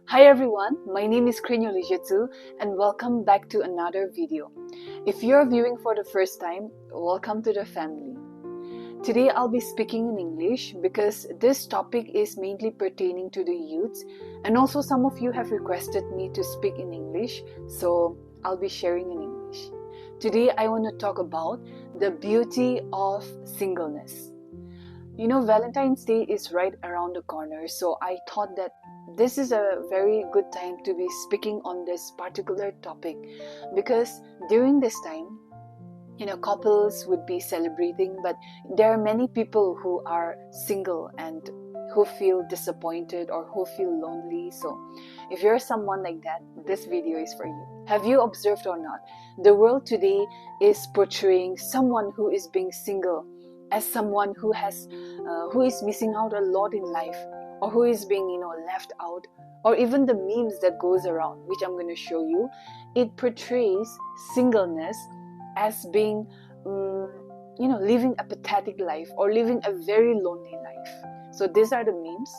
Hi everyone, my name is Krinyo Lijitsu and welcome back to another video. If you're viewing for the first time, welcome to the family. Today I'll be speaking in English because this topic is mainly pertaining to the youths, and also some of you have requested me to speak in English, so I'll be sharing in English. Today I want to talk about the beauty of singleness. You know, Valentine's Day is right around the corner, so I thought that this is a very good time to be speaking on this particular topic because during this time, couples would be celebrating, but there are many people who are single and who feel disappointed or who feel lonely. So if you're someone like that, this video is for you. Have you observed or not? The world today is portraying someone who is being single as someone who is missing out a lot in life, or who is being left out, or even the memes that goes around, which I'm going to show you. It portrays singleness as being living a pathetic life or living a very lonely life. So these are the memes.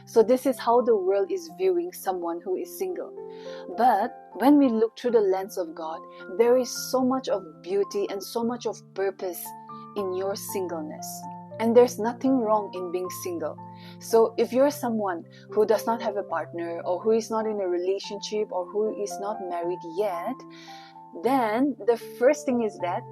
So this is how the world is viewing someone who is single. But when we look through the lens of God, there is so much of beauty and so much of purpose in your singleness. And there's nothing wrong in being single. So if you're someone who does not have a partner, or who is not in a relationship, or who is not married yet, then the first thing is that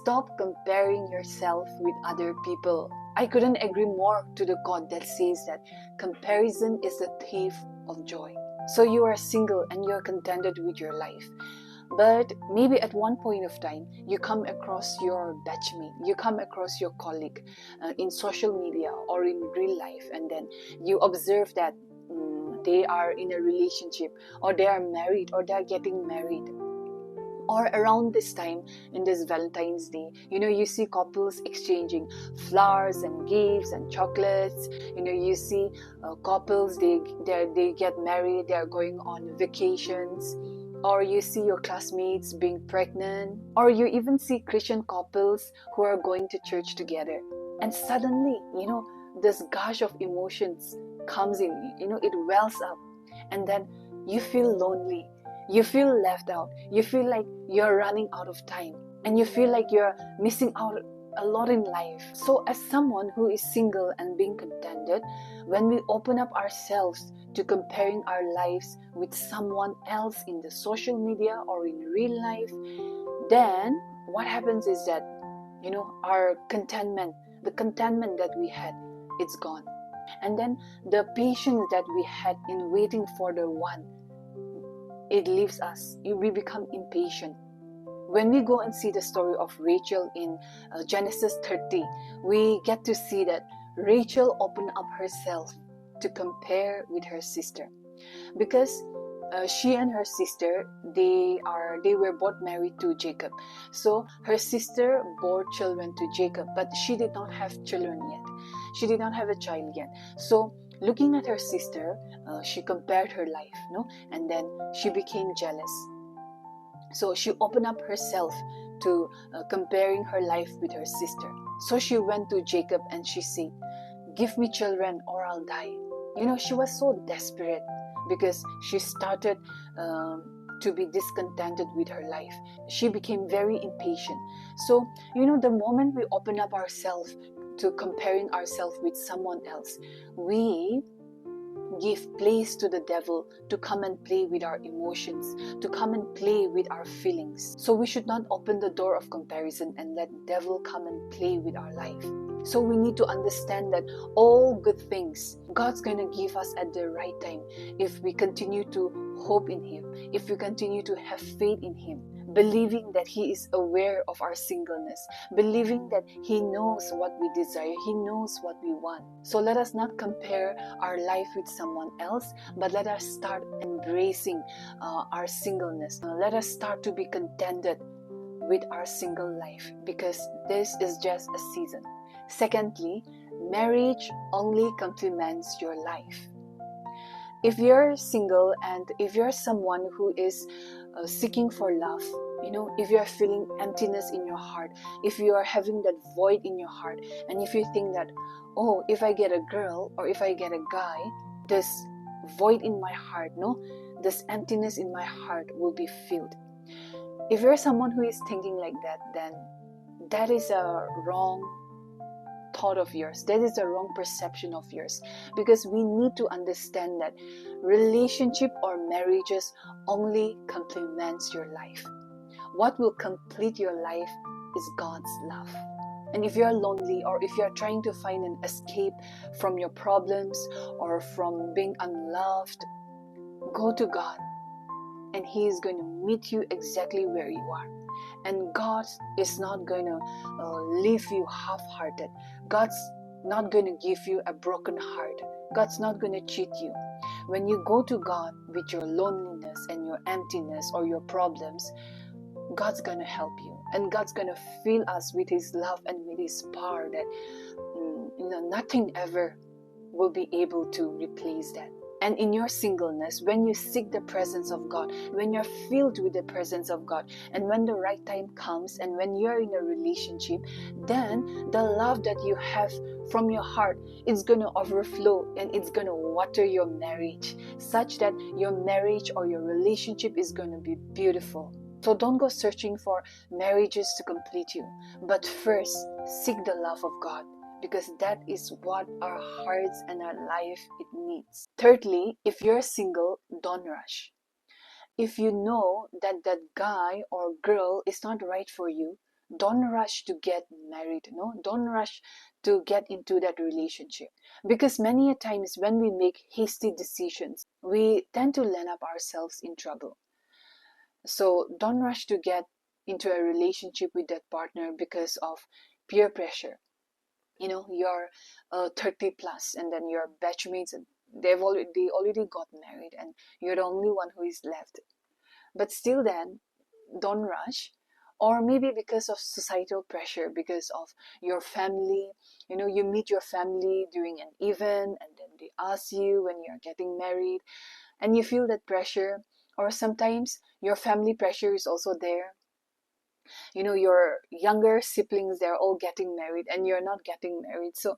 stop comparing yourself with other people. I couldn't agree more to the quote that says that comparison is the thief of joy. So you are single and you're contented with your life. But maybe at one point of time, you come across your batchmate, you come across your colleague in social media or in real life, and then you observe that they are in a relationship, or they are married, or they are getting married. Or around this time, in this Valentine's Day, you see couples exchanging flowers and gifts and chocolates. You see couples, they get married, they are going on vacations. Or you see your classmates being pregnant. Or you even see Christian couples who are going to church together. And suddenly, this gush of emotions comes in, it wells up. And then you feel lonely. You feel left out. You feel like you're running out of time. And you feel like you're missing out a lot in life. So as someone who is single and being contented, when we open up ourselves to comparing our lives with someone else in the social media or in real life, then what happens is that, our contentment, the contentment that we had, it's gone. And then the patience that we had in waiting for the one, it leaves us. We become impatient. When we go and see the story of Rachel in Genesis 30, we get to see that Rachel opened up herself to compare with her sister, because she and her sister, they were both married to Jacob. So her sister bore children to Jacob, but she did not have children yet. She did not have a child yet. So looking at her sister, she compared her life, and then she became jealous. So she opened up herself to comparing her life with her sister. So she went to Jacob and she said, "Give me children or I'll die." She was so desperate because she started to be discontented with her life. She became very impatient. So, the moment we open up ourselves to comparing ourselves with someone else, we give place to the devil to come and play with our emotions, to come and play with our feelings. So we should not open the door of comparison and let the devil come and play with our life. So we need to understand that all good things God's going to give us at the right time if we continue to hope in Him, if we continue to have faith in Him, believing that He is aware of our singleness, believing that He knows what we desire, He knows what we want. So let us not compare our life with someone else, but let us start embracing our singleness. Let us start to be contented with our single life, because this is just a season. Secondly, marriage only complements your life. If you're single and if you're someone who is seeking for love, If you are feeling emptiness in your heart, if you are having that void in your heart, and if you think that, oh, if I get a girl or if I get a guy, this void in my heart, this emptiness in my heart will be filled. If you're someone who is thinking like that, then that is a wrong thought of yours. That is a wrong perception of yours. Because we need to understand that relationship or marriages only complements your life. What will complete your life is God's love. And if you're lonely, or if you're trying to find an escape from your problems or from being unloved, go to God, and He is going to meet you exactly where you are. And God is not going to leave you half-hearted. God's not going to give you a broken heart. God's not going to cheat you. When you go to God with your loneliness and your emptiness or your problems, God's going to help you. And God's going to fill us with His love and with His power that nothing ever will be able to replace that. And in your singleness, when you seek the presence of God, when you're filled with the presence of God, and when the right time comes, and when you're in a relationship, then the love that you have from your heart is going to overflow, and it's going to water your marriage, such that your marriage or your relationship is going to be beautiful. So don't go searching for marriages to complete you, but first seek the love of God, because that is what our hearts and our life it needs. Thirdly, if you're single, don't rush. If you know that that guy or girl is not right for you, don't rush to get married. Don't rush to get into that relationship, because many a times when we make hasty decisions, we tend to land up ourselves in trouble. So don't rush to get into a relationship with that partner because of peer pressure. You're 30 plus, and then your batchmates, they already got married, and you're the only one who is left. But still then, don't rush. Or maybe because of societal pressure, because of your family, you meet your family during an event, and then they ask you when you're getting married, and you feel that pressure. Or sometimes your family pressure is also there. Your younger siblings, they're all getting married and you're not getting married. So,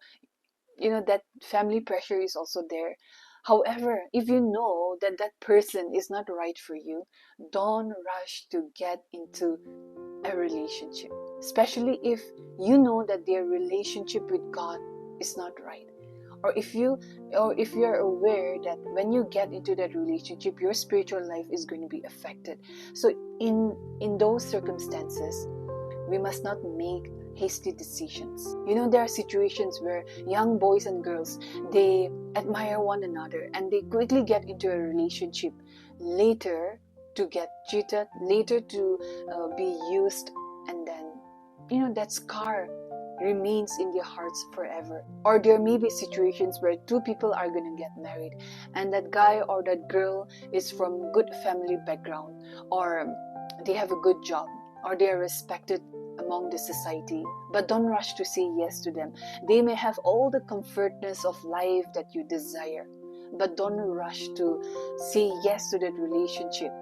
that family pressure is also there. However, if you know that that person is not right for you, don't rush to get into a relationship. Especially if you know that their relationship with God is not right. Or if you're aware that when you get into that relationship, your spiritual life is going to be affected. So in those circumstances, we must not make hasty decisions. There are situations where young boys and girls, they admire one another and they quickly get into a relationship, later to get cheated, later to be used, and then that scar remains in their hearts forever. Or there may be situations where two people are going to get married, and that guy or that girl is from good family background, or they have a good job, or they are respected among the society. But don't rush to say yes to them. They may have all the comfortness of life that you desire, but don't rush to say yes to that relationship,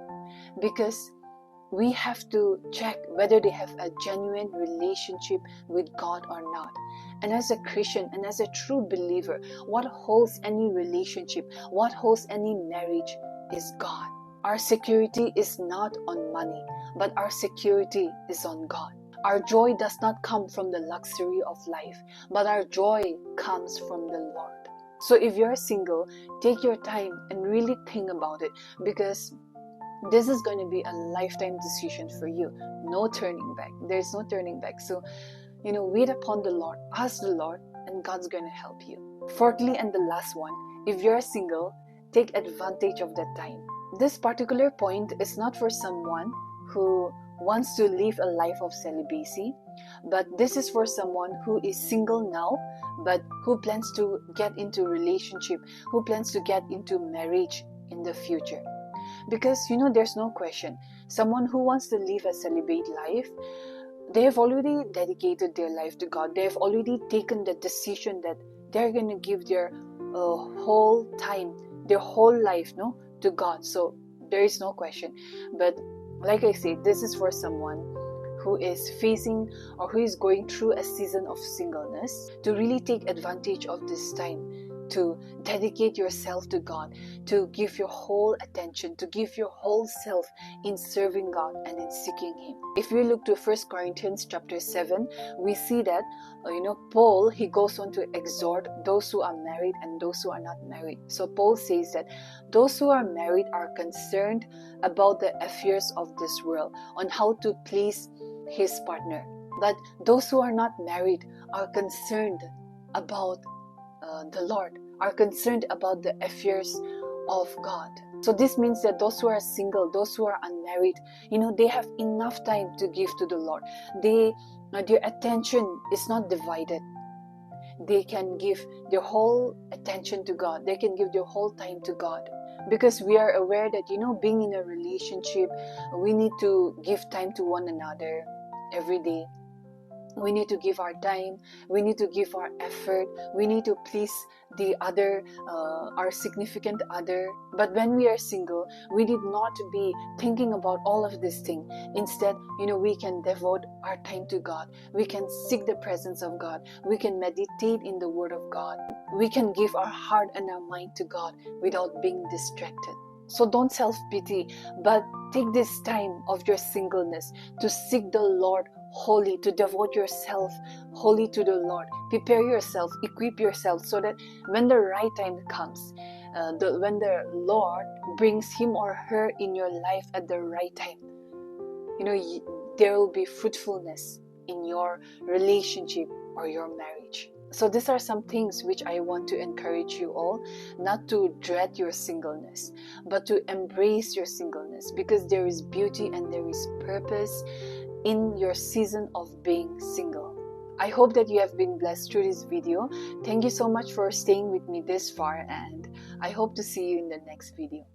because we have to check whether they have a genuine relationship with God or not. And as a Christian and as a true believer, what holds any relationship, what holds any marriage is God. Our security is not on money, but our security is on God. Our joy does not come from the luxury of life, but our joy comes from the Lord. So if you're single, take your time and really think about it, because this is going to be a lifetime decision for you. No turning back. There's no turning back. So, wait upon the Lord, ask the Lord, and God's going to help you. Fourthly, and the last one, if you're single, take advantage of that time. This particular point is not for someone who wants to live a life of celibacy, but this is for someone who is single now, but who plans to get into a relationship, who plans to get into marriage in the future. Because there's no question, someone who wants to live a celibate life, they have already dedicated their life to God. They have already taken the decision that they're going to give their whole time, their whole life to God. So there is no question. But Like I said, this is for someone who is facing or who is going through a season of singleness, to really take advantage of this time to dedicate yourself to God, to give your whole attention, to give your whole self in serving God and in seeking Him. If we look to 1 Corinthians chapter 7, we see that Paul, he goes on to exhort those who are married and those who are not married. So Paul says that those who are married are concerned about the affairs of this world, on how to please his partner. But those who are not married are concerned about the Lord, are concerned about the affairs of God. So this means that those who are single, those who are unmarried, they have enough time to give to the Lord. Their attention is not divided. They can give their whole attention to God. They can give their whole time to God. Because we are aware that, being in a relationship, we need to give time to one another every day. We need to give our time, we need to give our effort, we need to please the other, our significant other. But when we are single, we need not to be thinking about all of these things. Instead, we can devote our time to God. We can seek the presence of God. We can meditate in the Word of God. We can give our heart and our mind to God without being distracted. So don't self-pity, but take this time of your singleness to seek the Lord wholly, to devote yourself wholly to the Lord. Prepare yourself, equip yourself, so that when the right time comes, when the Lord brings him or her in your life at the right time, there will be fruitfulness in your relationship or your marriage. So these are some things which I want to encourage you all, not to dread your singleness, but to embrace your singleness, because there is beauty and there is purpose in your season of being single. I hope that you have been blessed through this video. Thank you so much for staying with me this far, and I hope to see you in the next video.